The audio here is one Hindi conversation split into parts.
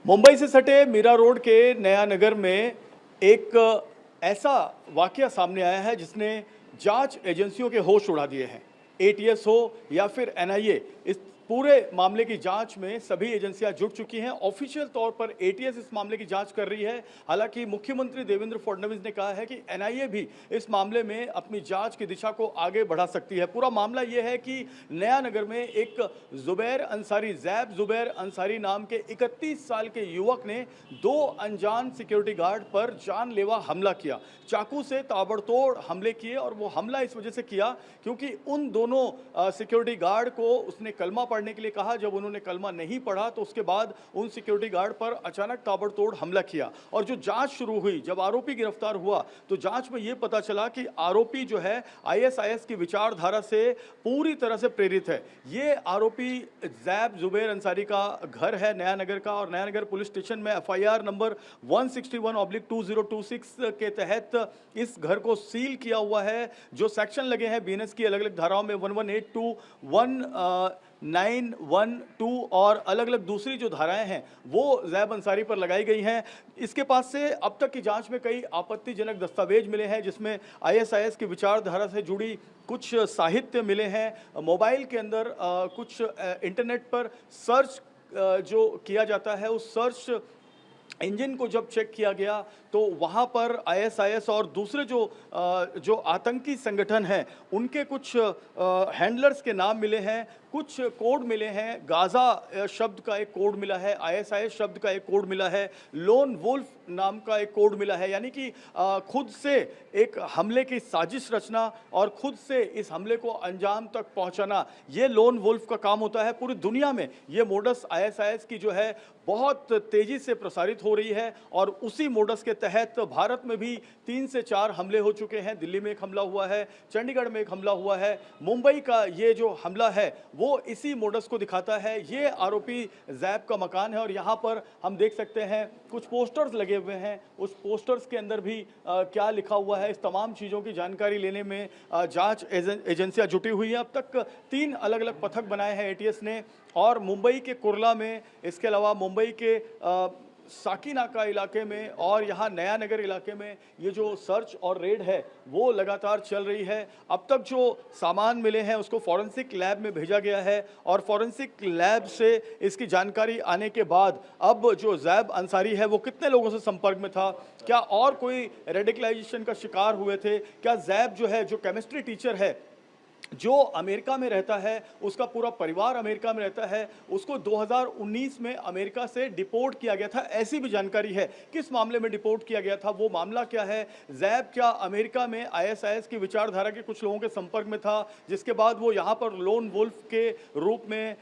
मुंबई से सटे मीरा रोड के नया नगर में एक ऐसा वाकया सामने आया है जिसने जांच एजेंसियों के होश उड़ा दिए हैं। एटीएस हो या फिर एनआईए, इस पूरे मामले की जांच में सभी एजेंसियां जुट चुकी हैं। ऑफिशियल तौर पर एटीएस इस मामले की जांच कर रही है। हालांकि मुख्यमंत्री देवेंद्र फडणवीस ने कहा है कि एनआईए भी इस मामले में अपनी जांच की दिशा को आगे बढ़ा सकती है। पूरा मामला यह है कि नया नगर में एक जैब जुबैर अंसारी नाम के 31 साल के युवक ने दो अनजान सिक्योरिटी गार्ड पर जानलेवा हमला किया। चाकू से ताबड़तोड़ हमले किए और वो हमला इस वजह से किया क्योंकि उन दोनों सिक्योरिटी गार्ड को उसने कलमा पढ़ने के लिए कहा। जब उन्होंने कलमा नहीं पढ़ा तो उसके बाद उन सिक्योरिटी गार्ड पर अचानक ताबड़तोड़ हमला किया। और जो जांच शुरू हुई, जब आरोपी गिरफ्तार हुआ तो जांच में यह पता चला कि आरोपी जो है आईएसआईएस की विचारधारा से पूरी तरह से प्रेरित है। ये आरोपी जैब जुबैर अंसारी का घर है नया नगर का, और नया नगर पुलिस स्टेशन में एफआईआर नंबर 161/2026 के तहत इस घर को सील किया हुआ है। जो सेक्शन लगे हैं बीएनएस की अलग अलग धाराओं में 1182, 1912 और अलग अलग दूसरी जो धाराएं हैं वो जैब अंसारी पर लगाई गई हैं। इसके पास से अब तक की जांच में कई आपत्तिजनक दस्तावेज मिले हैं जिसमें आईएसआईएस की विचारधारा से जुड़ी कुछ साहित्य मिले हैं। मोबाइल के अंदर कुछ इंटरनेट पर सर्च जो किया जाता है, उस सर्च इंजन को जब चेक किया गया तो वहाँ पर आईएसआईएस और दूसरे जो आतंकी संगठन हैं उनके कुछ हैंडलर्स के नाम मिले हैं, कुछ कोड मिले हैं। गाज़ा शब्द का एक कोड मिला है, आईएसआईएस शब्द का एक कोड मिला है, लोन वुल्फ नाम का एक कोड मिला है। यानी कि खुद से एक हमले की साजिश रचना और खुद से इस हमले को अंजाम तक पहुंचाना, ये लोन वुल्फ का काम होता है। पूरी दुनिया में ये मोडस आईएसआईएस की जो है बहुत तेजी से प्रसारित हो रही है और उसी मोडस के तहत भारत में भी 3 से 4 हमले हो चुके हैं। दिल्ली में एक हमला हुआ है, चंडीगढ़ में एक हमला हुआ है, मुंबई का ये जो हमला है वो इसी मोडस को दिखाता है। ये आरोपी जैब का मकान है और यहाँ पर हम देख सकते हैं कुछ पोस्टर्स लगे हुए हैं। उस पोस्टर्स के अंदर भी क्या लिखा हुआ है, इस तमाम चीज़ों की जानकारी लेने में जांच एजेंसियां जुटी हुई हैं। अब तक 3 अलग अलग पथक बनाए हैं एटीएस ने, और मुंबई के कुर्ला में, इसके अलावा मुंबई के साकीनाका इलाके में और यहाँ नया नगर इलाके में ये जो सर्च और रेड है वो लगातार चल रही है। अब तक जो सामान मिले हैं उसको फॉरेंसिक लैब में भेजा गया है और फॉरेंसिक लैब से इसकी जानकारी आने के बाद अब जो जैब अंसारी है वो कितने लोगों से संपर्क में था, क्या और कोई रेडिकलाइजेशन का शिकार हुए थे, क्या जैब जो है, जो केमिस्ट्री टीचर है जो अमेरिका में रहता है, उसका पूरा परिवार अमेरिका में रहता है, उसको 2019 में अमेरिका से डिपोर्ट किया गया था, ऐसी भी जानकारी है। किस मामले में डिपोर्ट किया गया था, वो मामला क्या है, जैब क्या अमेरिका में आईएसआईएस की विचारधारा के कुछ लोगों के संपर्क में था, जिसके बाद वो यहाँ पर लोन वुल्फ के रूप में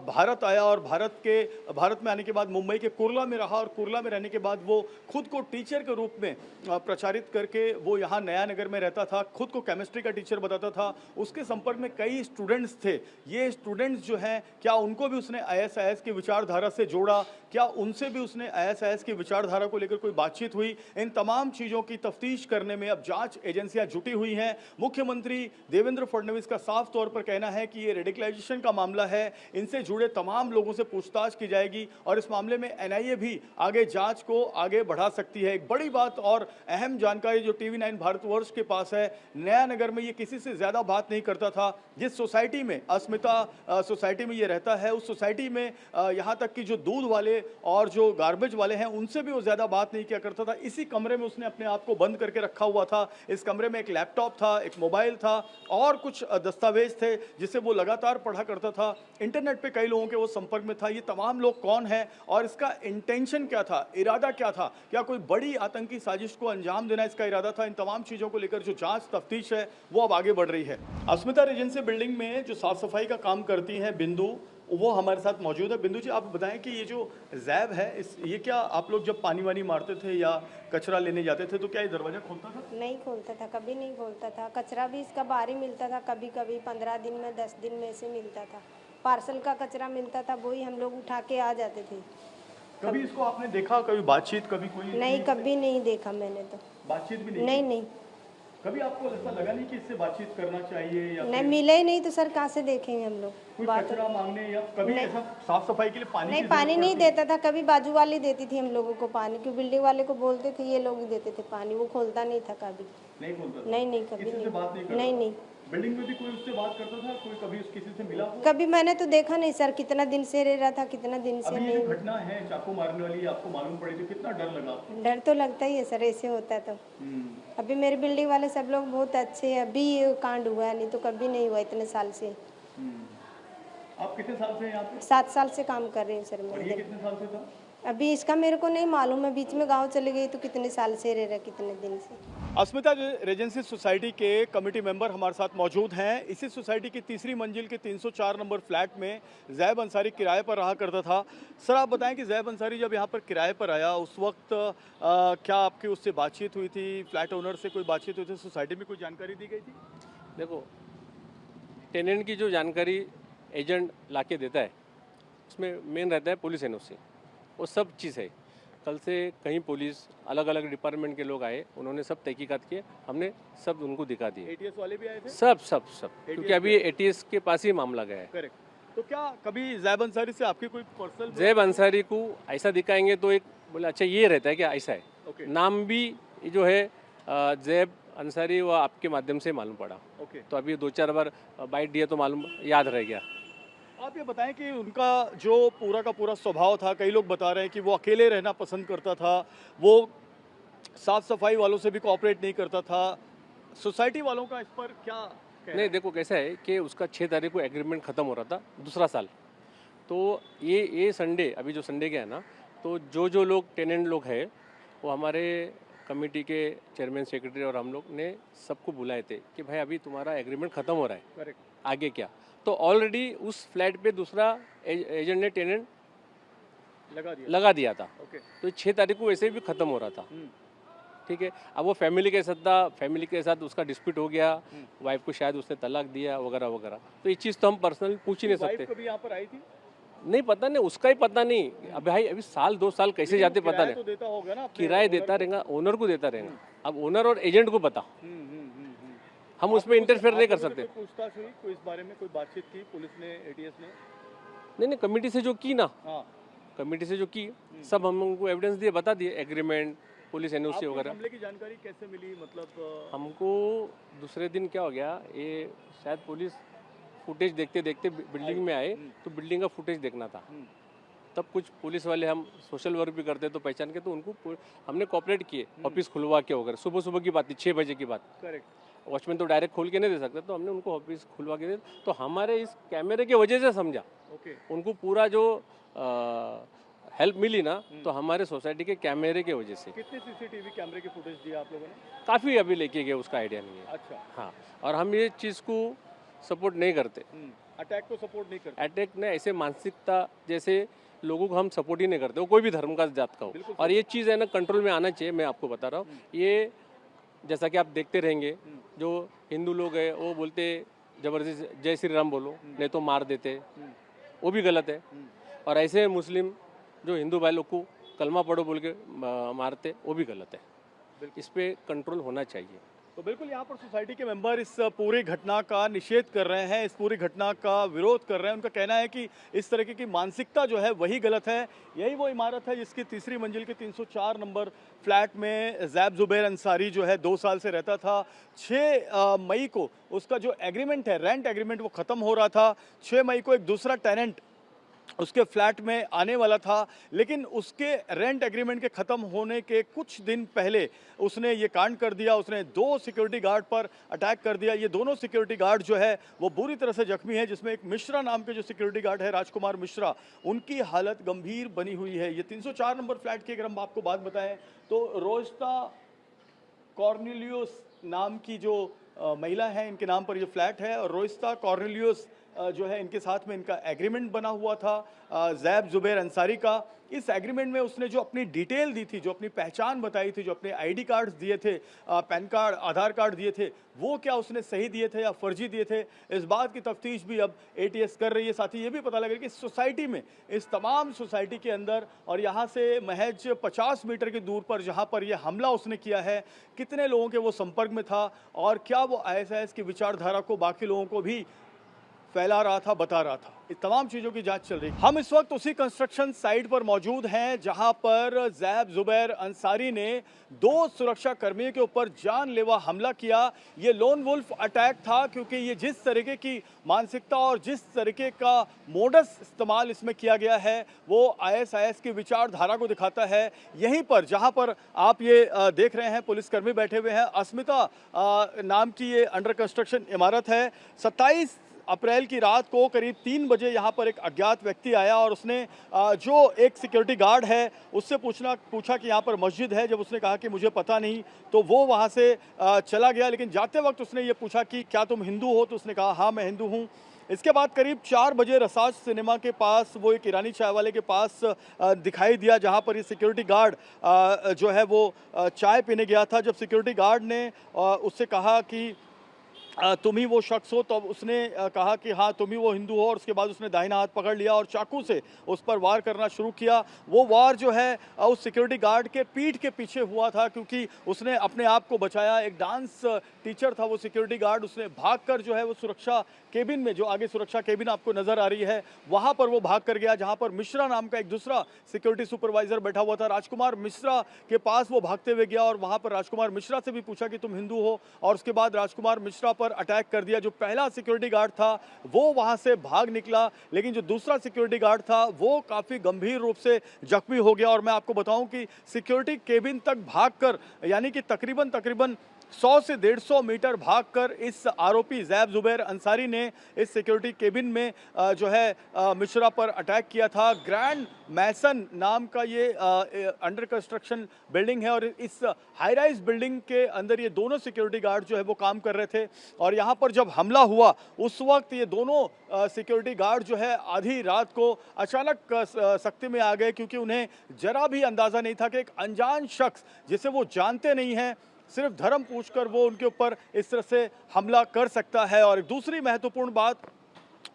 भारत आया और भारत में आने के बाद मुंबई के कुर्ला में रहा और कुर्ला में रहने के बाद वो खुद को टीचर के रूप में प्रचारित करके वो यहाँ नया नगर में रहता था, खुद को केमिस्ट्री का टीचर बताता था। उसके संपर्क में कई स्टूडेंट्स थे। ये स्टूडेंट्स जो हैं, क्या उनको भी उसने आईएसआईएस की विचारधारा से जोड़ा, क्या उनसे भी उसने आईएसआईएस की विचारधारा को लेकर कोई बातचीत हुई? इन तमाम चीज़ों की तफ्तीश करने में अब जांच एजेंसियां जुटी हुई हैं। मुख्यमंत्री देवेंद्र फडणवीस का साफ तौर पर कहना है कि ये रेडिकलाइजेशन का मामला है, इनसे जुड़े तमाम लोगों से पूछताछ की जाएगी और इस मामले में एनआईए भी आगे जांच को आगे बढ़ा सकती है। एक बड़ी बात और अहम जानकारी जो टीवी9 भारतवर्ष के पास है, नया नगर में ये किसी से ज्यादा बात नहीं करता था। जिस सोसाइटी में, अस्मिता सोसाइटी में ये रहता है, उस सोसाइटी में यहाँ तक कि जो दूध वाले और जो गार्बेज वाले हैं उनसे भी वो ज़्यादा बात नहीं किया करता था। इसी कमरे में उसने अपने आप को बंद करके रखा हुआ था। इस कमरे में एक लैपटॉप था, एक मोबाइल था और कुछ दस्तावेज थे जिसे वो लगातार पढ़ा करता था। इंटरनेट पे कई लोगों के वो संपर्क में था। ये तमाम लोग कौन है और इसका इंटेंशन क्या था, इरादा क्या था, क्या कोई बड़ी आतंकी साजिश को अंजाम देना इसका इरादा था? इन तमाम चीज़ों को लेकर जो जाँच तफ्तीश है वो अब आगे बढ़ रही है। अस्मिता रेजेंसी बिल्डिंग में जो साफ सफाई का काम करती हैं बिंदु, वो हमारे साथ मौजूद है। बिंदु जी, आप बताएं कि ये जो जैब है, ये क्या आप लोग जब पानी वानी मारते थे या कचरा लेने जाते थे तो क्या ये दरवाजा खोलता था? नहीं खोलता था, कभी नहीं खोलता था। कचरा भी इसका बाहर ही मिलता था, कभी कभी 15 दिन में 10 दिन में से मिलता था। पार्सल का कचरा मिलता था, वही हम लोग उठा के आ जाते थे। कभी इसको आपने देखा, कभी बातचीत, कभी कोई? नहीं, कभी नहीं देखा मैंने तो। बातचीत भी नहीं? नहीं नहीं। कभी आपको ऐसा लगा नहीं कि इससे बातचीत करना चाहिए या नहीं फिर मिले ही नहीं तो सर कहाँ से देखेंगे हम लोग कोई बात। कचरा मांगने या कभी नहीं। ऐसा साफ सफाई के लिए पानी नहीं की पानी जरूरत नहीं पड़ती है? देता था, कभी बाजू वाली देती थी हम लोगों को पानी, क्यों बिल्डिंग वाले को बोलते थे, ये लोग ही देते थे पानी, वो खोलता नहीं था कभी। नहीं खोलता था? नहीं कभी किसी से नहीं। बात नहीं करता नहीं था? नहीं बिल्डिंग में भी कोई उससे बात करता था? कोई कभी उस किसी से मिला हो? कभी मैंने तो देखा नहीं सर, कितना दिन से रह रहा था, कितना दिन से अभी ये जो नहीं। घटना है चाकू मारने वाली, आपको मालूम पड़ी तो कितना डर लगा आपको? डर तो लगता ही है सर, ऐसे होता है तो। हम्म, अभी मेरे बिल्डिंग वाले सब लोग बहुत अच्छे हैं, अभी ये कांड हुआ है, नहीं तो कभी नहीं हुआ इतने साल से। आप कितने साल से हैं यहाँ पे? 7 साल से काम कर रही हूँ सर और मैं ये इधर। कितने साल से था? अभी इसका मेरे को नहीं मालूम है, बीच में गांव चले गई तो कितने साल से रह रहा, कितने दिन से। अस्मिता रेजेंसी सोसाइटी के कमेटी मेंबर हमारे साथ मौजूद हैं। इसी सोसाइटी की तीसरी मंजिल के 304 नंबर फ्लैट में ज़ैब अंसारी किराए पर रहा करता था। सर आप बताएं कि ज़ैब अंसारी जब यहाँ पर किराए पर आया उस वक्त क्या आपकी उससे बातचीत हुई थी? फ्लैट ओनर से कोई बातचीत हुई थी? सोसाइटी में कोई जानकारी दी गई थी? देखो, टेनेंट की जो जानकारी एजेंट लाके देता है उसमें मेन रहता है पुलिस एनओसी, वो सब चीज़ है। कल से कहीं पुलिस अलग अलग डिपार्टमेंट के लोग आए, उन्होंने सब तहकीकात किए, हमने सब उनको दिखा दिए। एटीएस वाले भी आए थे? सब सब सब क्योंकि अभी एटीएस के पास ही मामला गया है। करेक्ट। तो क्या कभी ज़ैब अंसारी से आपकी कोई पर्सनल ज़ैब अंसारी को ऐसा दिखाएंगे तो एक बोले अच्छा ये रहता है कि ऐसा है। ओके। नाम भी जो है ज़ैब अंसारी वो आपके माध्यम से मालूम पड़ा। ओके। तो अभी 2-4 बार बाइट दिया तो मालूम याद रह गया। आप ये बताएं कि उनका जो पूरा का पूरा स्वभाव था, कई लोग बता रहे हैं कि वो अकेले रहना पसंद करता था, वो साफ सफाई वालों से भी कोऑपरेट नहीं करता था। सोसाइटी वालों का इस पर क्या कहना नहीं है? देखो कैसा है कि उसका 6 तारीख को एग्रीमेंट ख़त्म हो रहा था दूसरा साल। तो ये संडे, अभी जो संडे गया ना, तो जो लोग टेनेंट लोग हैं वो हमारे कमेटी के चेयरमैन सेक्रेटरी और हम लोग ने सबको बुलाए थे कि भाई अभी तुम्हारा एग्रीमेंट ख़त्म हो रहा है, करेक्ट। आगे क्या। तो ऑलरेडी उस फ्लैट पे दूसरा एजेंट ने टेनेंट लगा दिया था। ओके। तो 6 तारीख को वैसे भी ख़त्म हो रहा था, ठीक है। अब वो फैमिली के साथ था, फैमिली के साथ उसका डिस्प्यूट हो गया, वाइफ को शायद उसने तलाक दिया वगैरह वगैरह। तो ये चीज़ तो हम पर्सनल पूछ ही नहीं सकते। वाइफ कभी यहाँ पर आई थी? नहीं पता नहीं, उसका ही पता नहीं। अब भाई अभी साल 2 साल कैसे जाते पता किराया नहीं। तो देता होगा ना अपने किराए owner देता को? रहेगा, ओनर को देता रहेगा। अब ओनर और एजेंट को पता, हम्म। हम उसमें इंटरफेयर नहीं कर आपको सकते। कोई पूछताछ हुई, कोई इस बारे में कोई बातचीत की पुलिस ने, एटीएस ने? नहीं कमेटी से जो की ना, हाँ। कमेटी से जो की सब हम उनको एविडेंस दिए, बता दिए, एग्रीमेंट, पुलिस एनओसी आपको वगैरह। हमले की जानकारी कैसे मिली? मतलब हमको दूसरे दिन क्या हो गया, ये शायद पुलिस फुटेज देखते देखते बिल्डिंग में आए, तो बिल्डिंग का फुटेज देखना था। तब कुछ पुलिस वाले, हम सोशल वर्क भी करते तो पहचान के, तो उनको हमने कोऑपरेट किए, ऑफिस खुलवा के वगैरह। सुबह की बात थी, 6 बजे की बात। करेक्ट। वॉचमैन तो डायरेक्ट खोल के नहीं दे सकता, तो हमने उनको ऑफिस खुलवा के दे। तो हमारे इस कैमरे की वजह से समझा, ओके। उनको पूरा जो हेल्प मिली ना, तो हमारे सोसाइटी के कैमरे की वजह से। कितने सीसीटीवी कैमरे की फुटेज दिया आप लोगों ने? काफ़ी अभी लेके गए, उसका आइडिया नहीं है। अच्छा। हाँ, और हम ये चीज़ को सपोर्ट नहीं करते। अटैक को सपोर्ट नहीं करते? अटैक ने ऐसे मानसिकता जैसे लोगों को हम सपोर्ट ही नहीं करते, वो कोई भी धर्म का जात का हो। और ये चीज़ है ना कंट्रोल में आना चाहिए। मैं आपको बता रहा हूँ, ये जैसा कि आप देखते रहेंगे, जो हिंदू लोग हैं वो बोलते जबरदस्ती जय श्री राम बोलो, नहीं तो मार देते, वो भी गलत है। और ऐसे मुस्लिम जो हिंदू भाई लोग को कलमा पढ़ो बोल के मारते, वो भी गलत है। इस पे कंट्रोल होना चाहिए। तो बिल्कुल यहाँ पर सोसाइटी के मेंबर इस पूरी घटना का निषेध कर रहे हैं, इस पूरी घटना का विरोध कर रहे हैं। उनका कहना है कि इस तरीके की मानसिकता जो है वही गलत है। यही वो इमारत है जिसकी तीसरी मंजिल के 304 नंबर फ्लैट में ज़ैब ज़ुबैर अंसारी जो है 2 साल से रहता था। 6 मई को उसका जो एग्रीमेंट है, रेंट एग्रीमेंट, वो ख़त्म हो रहा था। 6 मई को एक दूसरा टेनेंट उसके फ्लैट में आने वाला था, लेकिन उसके रेंट एग्रीमेंट के ख़त्म होने के कुछ दिन पहले उसने ये कांड कर दिया। उसने 2 सिक्योरिटी गार्ड पर अटैक कर दिया। ये दोनों सिक्योरिटी गार्ड जो है वो बुरी तरह से जख्मी है, जिसमें एक मिश्रा नाम के जो सिक्योरिटी गार्ड है, राजकुमार मिश्रा, उनकी हालत गंभीर बनी हुई है। ये 304 नंबर फ्लैट की अगर हम आपको बात बताएं तो रोस्ता कॉर्नेलियोस नाम की जो महिला है, इनके नाम पर ये फ्लैट है। और रोस्ता कॉर्नेलियोस जो है, इनके साथ में इनका एग्रीमेंट बना हुआ था ज़ैब ज़ुबैर अंसारी का। इस एग्रीमेंट में उसने जो अपनी डिटेल दी थी, जो अपनी पहचान बताई थी, जो अपने आईडी कार्ड्स दिए थे, पैन कार्ड, आधार कार्ड दिए थे, वो क्या उसने सही दिए थे या फर्जी दिए थे, इस बात की तफ्तीश भी अब एटीएस कर रही है। साथ ही ये भी पता लगा कि सोसाइटी में, इस तमाम सोसाइटी के अंदर और यहाँ से महज 50 मीटर की दूर पर जहाँ पर यह हमला उसने किया है, कितने लोगों के वो संपर्क में था और क्या वो आईएसआईएस की विचारधारा को बाकी लोगों को भी फैला रहा था, बता रहा था। इस तमाम चीज़ों की जांच चल रही है। हम इस वक्त उसी कंस्ट्रक्शन साइट पर मौजूद हैं जहां पर जैब जुबैर अंसारी ने 2 सुरक्षा कर्मियों के ऊपर जानलेवा हमला किया। ये लोन वुल्फ अटैक था क्योंकि ये जिस तरीके की मानसिकता और जिस तरीके का मोडस इस्तेमाल इसमें किया गया है वो आईएसआईएस की विचारधारा को दिखाता है। यहीं पर जहां पर आप ये देख रहे हैं पुलिसकर्मी बैठे हुए हैं, अस्मिता नाम की ये अंडर कंस्ट्रक्शन इमारत है। 27 अप्रैल की रात को करीब 3 बजे यहाँ पर एक अज्ञात व्यक्ति आया और उसने जो एक सिक्योरिटी गार्ड है उससे पूछा कि यहाँ पर मस्जिद है। जब उसने कहा कि मुझे पता नहीं तो वो वहाँ से चला गया, लेकिन जाते वक्त उसने ये पूछा कि क्या तुम हिंदू हो, तो उसने कहा हाँ मैं हिंदू हूँ। इसके बाद करीब 4 बजे रसाज सिनेमा के पास वो एक ईरानी चाय वाले के पास दिखाई दिया जहाँ पर ये सिक्योरिटी गार्ड जो है वो चाय पीने गया था। जब सिक्योरिटी गार्ड ने उससे कहा कि तुम ही वो शख्स हो, तो उसने कहा कि हाँ तुम ही वो हिंदू हो और उसके बाद उसने दाहिना हाथ पकड़ लिया और चाकू से उस पर वार करना शुरू किया। वो वार जो है उस सिक्योरिटी गार्ड के पीठ के पीछे हुआ था क्योंकि उसने अपने आप को बचाया। एक डांस टीचर था वो सिक्योरिटी गार्ड, उसने भागकर जो है वो सुरक्षा केबिन में, जो आगे सुरक्षा केबिन आपको नजर आ रही है, वहां पर वो भाग कर गया जहां पर मिश्रा नाम का एक दूसरा सिक्योरिटी सुपरवाइजर बैठा हुआ था। राजकुमार मिश्रा के पास वो भागते हुए गया और वहां पर राजकुमार मिश्रा से भी पूछा कि तुम हिंदू हो और उसके बाद राजकुमार मिश्रा पर अटैक कर दिया। जो पहला सिक्योरिटी गार्ड था वो वहां से भाग निकला, लेकिन जो दूसरा सिक्योरिटी गार्ड था वो काफी गंभीर रूप से जख्मी हो गया। और मैं आपको बताऊं कि सिक्योरिटी केबिन तक भागकर, यानी कि तकरीबन 100 से 150 मीटर भागकर इस आरोपी जैब जुबैर अंसारी ने इस सिक्योरिटी केबिन में जो है मिश्रा पर अटैक किया था। ग्रैंड मैसन नाम का ये अंडर कंस्ट्रक्शन बिल्डिंग है और इस हाई राइज बिल्डिंग के अंदर ये दोनों सिक्योरिटी गार्ड जो है वो काम कर रहे थे। और यहाँ पर जब हमला हुआ उस वक्त ये दोनों सिक्योरिटी गार्ड जो है आधी रात को अचानक सख्ती में आ गए क्योंकि उन्हें जरा भी अंदाज़ा नहीं था कि एक अनजान शख्स जिसे वो जानते नहीं हैं, सिर्फ धर्म पूछकर वो उनके ऊपर इस तरह से हमला कर सकता है। और दूसरी महत्वपूर्ण बात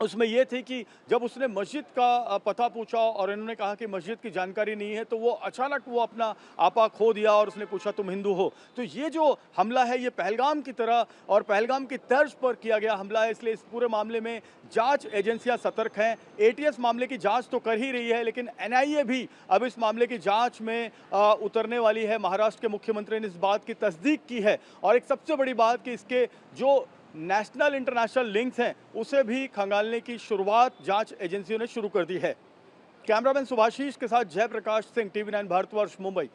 उसमें यह थी कि जब उसने मस्जिद का पता पूछा और इन्होंने कहा कि मस्जिद की जानकारी नहीं है, तो वो अचानक वो अपना आपा खो दिया और उसने पूछा तुम हिंदू हो। तो ये जो हमला है ये पहलगाम की तरह और पहलगाम की तर्ज पर किया गया हमला है, इसलिए इस पूरे मामले में जांच एजेंसियां सतर्क हैं। एटीएस मामले की जांच तो कर ही रही है, लेकिन एनआईए भी अब इस मामले की जांच में उतरने वाली है। महाराष्ट्र के मुख्यमंत्री ने इस बात की तस्दीक की है और एक सबसे बड़ी बात कि इसके जो नेशनल इंटरनेशनल लिंक्स हैं उसे भी खंगालने की शुरुआत जांच एजेंसियों ने शुरू कर दी है। कैमरामैन सुभाषीष के साथ जयप्रकाश सिंह, टीवी 9 भारतवर्ष, मुंबई।